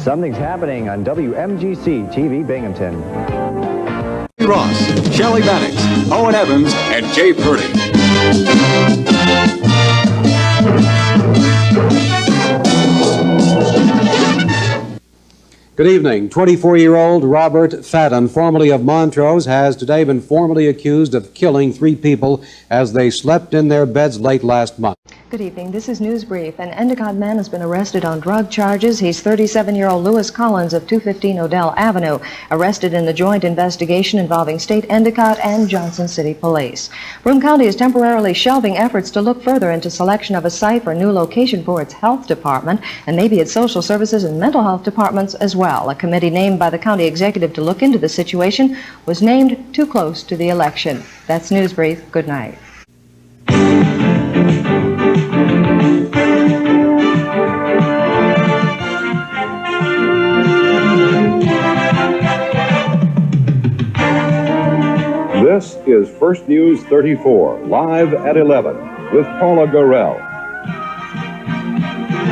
Something's happening on WMGC TV Binghamton. Ross, Shelley Maddox, Owen Evans, and Jay Purdy. Good evening. 24-year-old Robert Fadden, formerly of Montrose, has today been formally accused of killing 3 people as they slept in their beds late last month. Good evening. This is News Brief. An Endicott man has been arrested on drug charges. He's 37-year-old Lewis Collins of 215 Odell Avenue, arrested in the joint investigation involving State Endicott and Johnson City Police. Broome County is temporarily shelving efforts to look further into selection of a site for a new location for its health department and maybe its social services and mental health departments as well. A committee named by the county executive to look into the situation was named too close to the election. That's News Brief. Good night. This is First News 34, live at 11, with Paula Gorell,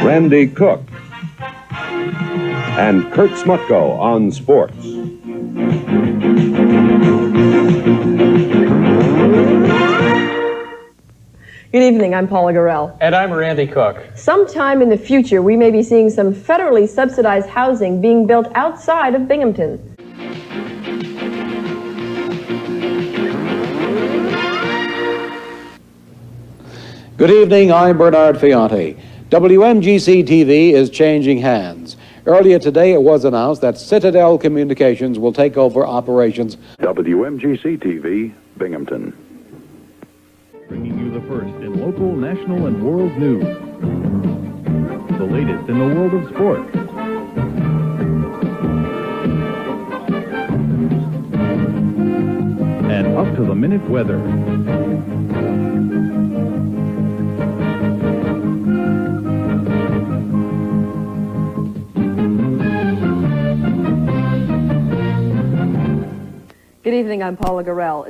Randy Cook, and Kurt Smutko on sports. Good evening, I'm Paula Gorell. And I'm Randy Cook. Sometime in the future, we may be seeing some federally subsidized housing being built outside of Binghamton. Good evening, I'm Bernard Fianti. WMGC TV is changing hands. Earlier today, it was announced that Citadel Communications will take over operations. WMGC TV, Binghamton. Bringing you the first in local, national, and world news. The latest in the world of sports. And up-to-the-minute weather. Good evening, I'm Paula Gorell.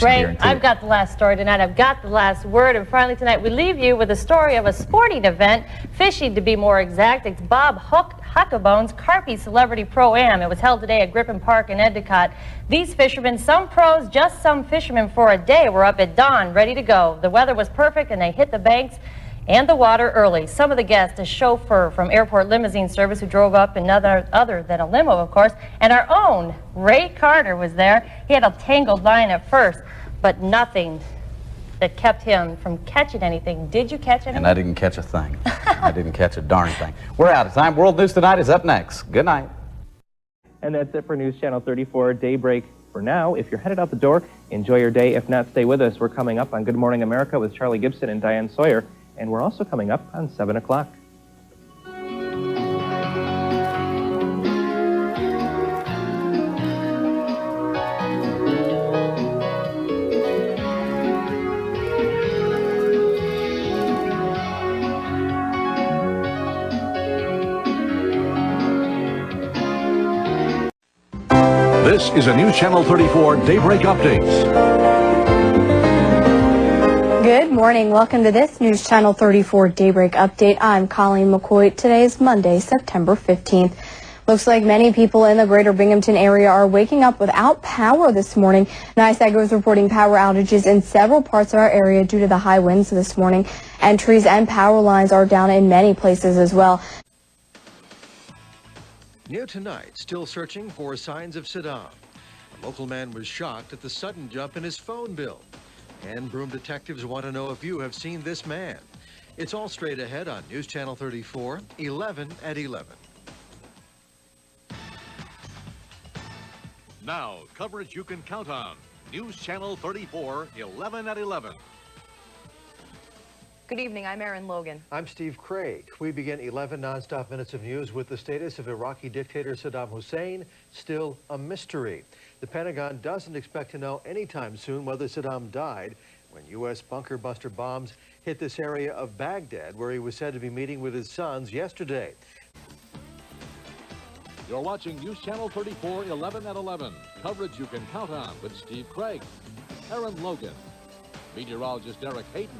Ray, I've got the last story tonight. I've got the last word. And finally tonight, we leave you with a story of a sporting event, fishing to be more exact. It's Bob Huckabone's Carpy Celebrity Pro-Am. It was held today at Griffin Park in Endicott. These fishermen, some pros, just some fishermen for a day, were up at dawn, ready to go. The weather was perfect, and they hit the banks and the water early. Some of the guests, a chauffeur from Airport Limousine Service who drove up in other than a limo, of course, and our own Ray Carter was there. He had a tangled line at first, but nothing that kept him from catching anything. Did you catch anything? And I didn't catch a thing. I didn't catch a darn thing. We're out of time. World News Tonight is up next. Good night. And that's it for News Channel 34 Daybreak for now. If you're headed out the door, enjoy your day. If not, stay with us. We're coming up on Good Morning America with Charlie Gibson and Diane Sawyer. And we're also coming up on 7 o'clock. This is a News Channel 34 Daybreak Update. Good morning. Welcome to this News Channel 34 Daybreak Update. I'm Colleen McCoy. Today is Monday, September 15th. Looks like many people in the greater Binghamton area are waking up without power this morning. NYSEG is reporting power outages in several parts of our area due to the high winds this morning, and trees and power lines are down in many places as well. Near tonight, still searching for signs of Saddam. A local man was shocked at the sudden jump in his phone bill. And Broome detectives want to know if you have seen this man. It's all straight ahead on News Channel 34, 11 at 11. Now, coverage you can count on. News Channel 34, 11 at 11. Good evening, I'm Erin Logan. I'm Steve Craig. We begin 11 nonstop minutes of news with the status of Iraqi dictator Saddam Hussein, still a mystery. The Pentagon doesn't expect to know anytime soon whether Saddam died when U.S. bunker buster bombs hit this area of Baghdad, where he was said to be meeting with his sons yesterday. You're watching News Channel 34, 11 at 11. Coverage you can count on with Steve Craig, Erin Logan, meteorologist Derek Hayden,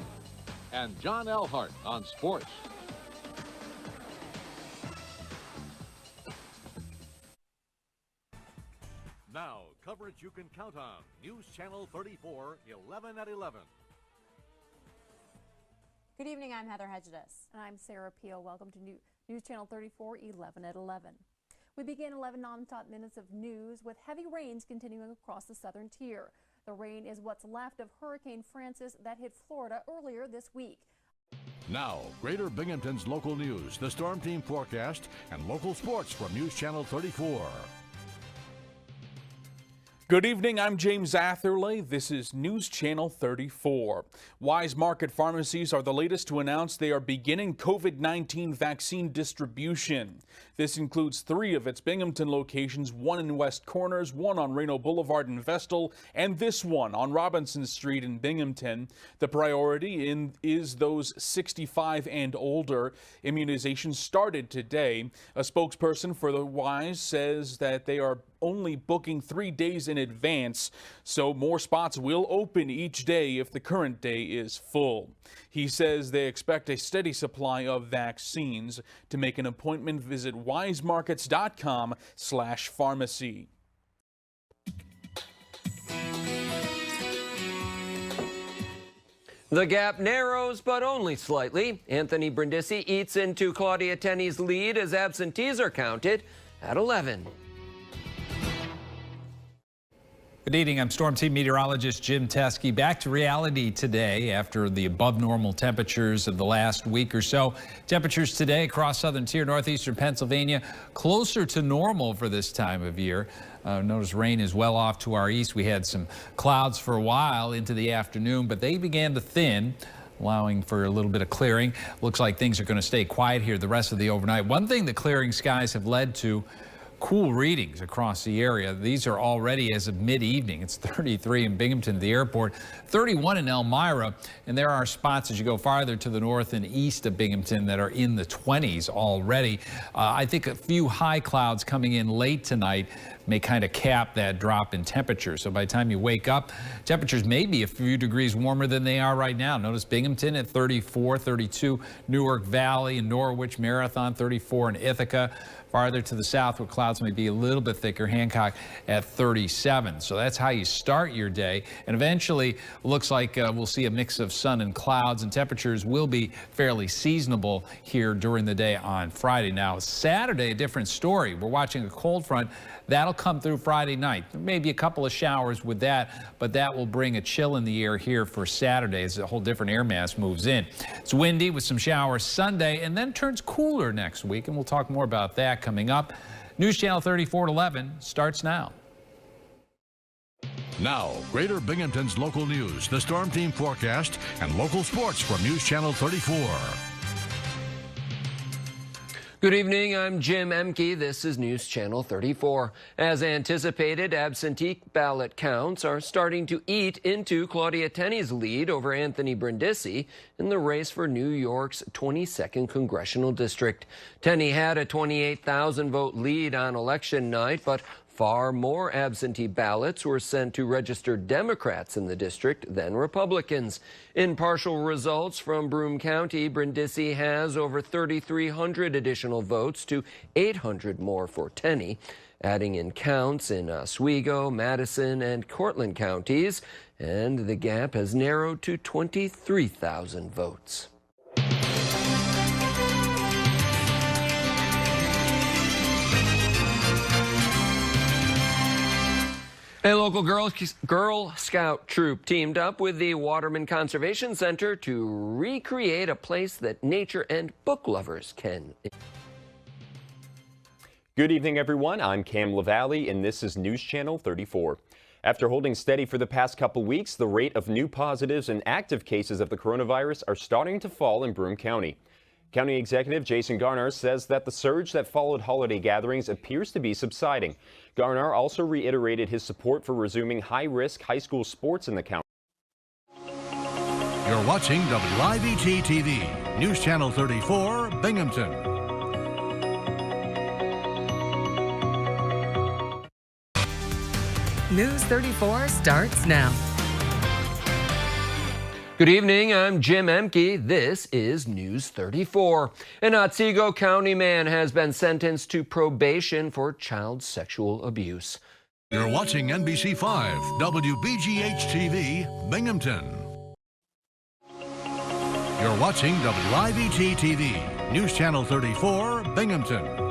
and John Elhart on sports. Now, coverage you can count on. News Channel 34, 11 at 11. Good evening, I'm Heather Hedges. And I'm Sarah Peel. Welcome to News Channel 34, 11 at 11. We begin 11 non-stop minutes of news with heavy rains continuing across the southern tier. The rain is what's left of Hurricane Francis that hit Florida earlier this week. Now, Greater Binghamton's local news, the storm team forecast, and local sports from News Channel 34. Good evening, I'm James Atherley. This is News Channel 34. Wise Market Pharmacies are the latest to announce they are beginning COVID-19 vaccine distribution. This includes 3 of its Binghamton locations, 1 in West Corners, 1 on Reno Boulevard in Vestal, and this one on Robinson Street in Binghamton. The priority is those 65 and older. Immunization started today. A spokesperson for the Wise says that they are only booking 3 days in advance, so more spots will open each day if the current day is full. He says they expect a steady supply of vaccines. To make an appointment, visit wisemarkets.com/pharmacy. The gap narrows, but only slightly. Anthony Brindisi eats into Claudia Tenney's lead as absentees are counted at 11. Good evening, I'm Storm Team meteorologist Jim Teskey. Back to reality today after the above normal temperatures of the last week or so. Temperatures today across southern tier, northeastern Pennsylvania, closer to normal for this time of year. Notice rain is well off to our east. We had some clouds for a while into the afternoon, but they began to thin, allowing for a little bit of clearing. Looks like things are going to stay quiet here the rest of the overnight. One thing the clearing skies have led to: cool readings across the area. These are already as of mid-evening. It's 33 in Binghamton at the airport, 31 in Elmira, and there are spots as you go farther to the north and east of Binghamton that are in the 20s already. I think a few high clouds coming in late tonight may kind of cap that drop in temperature. So by the time you wake up, temperatures may be a few degrees warmer than they are right now. Notice Binghamton at 34, 32, Newark Valley and Norwich, Marathon 34, and Ithaca. Farther to the south where clouds may be a little bit thicker, Hancock at 37. So that's how you start your day. And eventually looks like we'll see a mix of sun and clouds, and temperatures will be fairly seasonable here during the day on Friday. Now Saturday, a different story. We're watching a cold front. That'll come through Friday night. There may be a couple of showers with that, but that will bring a chill in the air here for Saturday as a whole different air mass moves in. It's windy with some showers Sunday and then turns cooler next week, and we'll talk more about that coming up. News Channel 34 at 11 starts now. Now, Greater Binghamton's local news, the storm team forecast, and local sports from News Channel 34. Good evening, I'm Jim Emke. This is News Channel 34. As anticipated, absentee ballot counts are starting to eat into Claudia Tenney's lead over Anthony Brindisi in the race for New York's 22nd congressional district. Tenney had a 28,000 vote lead on election night, but far more absentee ballots were sent to registered Democrats in the district than Republicans. In partial results from Broome County, Brindisi has over 3,300 additional votes to 800 more for Tenney. Adding in counts in Oswego, Madison, and Cortland counties, and the gap has narrowed to 23,000 votes. A local Girl Scout troop teamed up with the Waterman Conservation Center to recreate a place that nature and book lovers can. Good evening, everyone. I'm Cam LaValle, and this is News Channel 34. After holding steady for the past couple weeks, the rate of new positives and active cases of the coronavirus are starting to fall in Broome County. County Executive Jason Garnar says that the surge that followed holiday gatherings appears to be subsiding. Garnar also reiterated his support for resuming high-risk high school sports in the county. You're watching WIVT-TV, News Channel 34, Binghamton. News 34 starts now. Good evening, I'm Jim Emke. This is News 34. An Otsego County man has been sentenced to probation for child sexual abuse. You're watching NBC 5, WBGH-TV, Binghamton. You're watching WIVT-TV, News Channel 34, Binghamton.